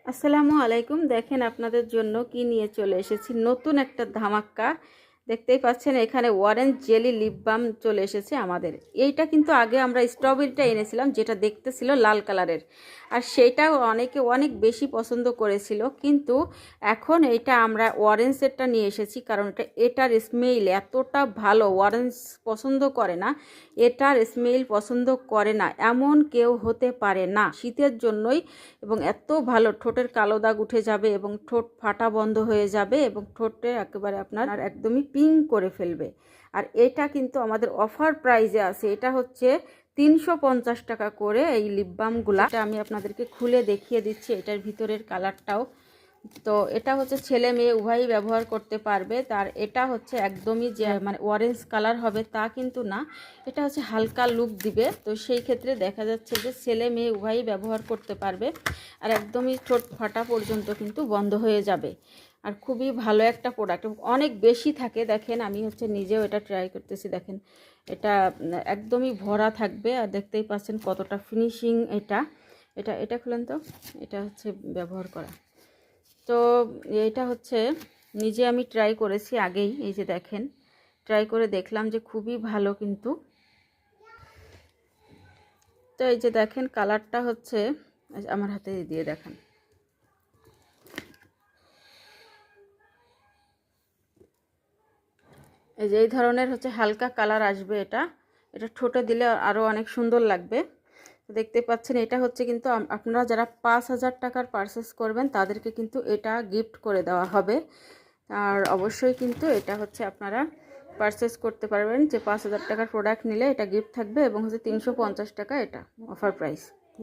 আসসালামু আলাইকুম। দেখেন আপনাদের জন্য কি নিয়ে চলে এসেছি, নতুন একটা ধামাক্কা। দেখতেই পাচ্ছেন এখানে অরেঞ্জ জেলি লিপ বাম চলে এসেছে আমাদের। এইটা কিন্তু আগে আমরা স্ট্রবেরিটা এনেছিলাম, যেটা দেখতে ছিল লাল কালারের, আর সেইটাও অনেকে অনেক বেশি পছন্দ করেছিল। কিন্তু এখন এইটা আমরা অরেঞ্জেরটা নিয়ে এসেছি, কারণ এটার স্মেল এতটা ভালো, অরেঞ্জ পছন্দ করে না, এটার স্মেল পছন্দ করে না এমন কেউ হতে পারে না শীতের জন্যই। এবং এত ভালো, ঠোঁটের কালো দাগ উঠে যাবে এবং ঠোঁট ফাটা বন্ধ হয়ে যাবে এবং ঠোঁটে একেবারে আপনার একদমই পিঙ্ক করে ফেলবে। আর এটা কিন্তু আমাদের অফার প্রাইজে আছে। এটা হচ্ছে 350 টাকা করে এই লিপ বামগুলা। এটা আমি আপনাদেরকে খুলে দেখিয়ে দিচ্ছি, এটার ভিতরের কালারটাও। তো এটা হচ্ছে ছেলে মেয়ে উভয়ই ব্যবহার করতে পারবে। তার এটা হচ্ছে একদমই যে মানে অরেঞ্জ কালার হবে তা কিন্তু না, এটা হচ্ছে হালকা লুক দিবে। তো সেই ক্ষেত্রে দেখা যাচ্ছে যে ছেলে মেয়ে উভয়ই ব্যবহার করতে পারবে, আর একদমই ঠোঁট ফাটা পর্যন্ত কিন্তু বন্ধ হয়ে যাবে। আর খুবই ভালো একটা প্রোডাক্ট, অনেক বেশি থাকে। দেখেন আমি হচ্ছে নিজেও এটা ট্রাই করতেছি। দেখেন এটা একদমই ভরা থাকবে, আর দেখতেই পাচ্ছেন কতটা ফিনিশিং। এটা এটা এটা খুলেন তো, এটা হচ্ছে ব্যবহার করা। তো এটা হচ্ছে নিজে আমি ট্রাই করেছি আগেই, এই যে দেখেন ট্রাই করে দেখলাম যে খুবই ভালো কিন্তু। তো এই যে দেখেন কালারটা হচ্ছে, আমার হাতে দিয়ে দেখান। এই যে এই ধরনের হচ্ছে হালকা কালার আসবে। এটা এটা ঠোঁটে দিলে আরও অনেক সুন্দর লাগবে। দেখতে পাচ্ছেন এটা হচ্ছে কিন্তু আপনারা যারা 5,000 টাকার পারচেস করবেন তাদেরকে কিন্তু এটা গিফট করে দেওয়া হবে। আর অবশ্যই কিন্তু এটা হচ্ছে আপনারা পারচেস করতে পারবেন, যে 5,000 টাকার প্রোডাক্ট নিলে এটা গিফট থাকবে, এবং হচ্ছে 350 টাকা এটা অফার প্রাইস।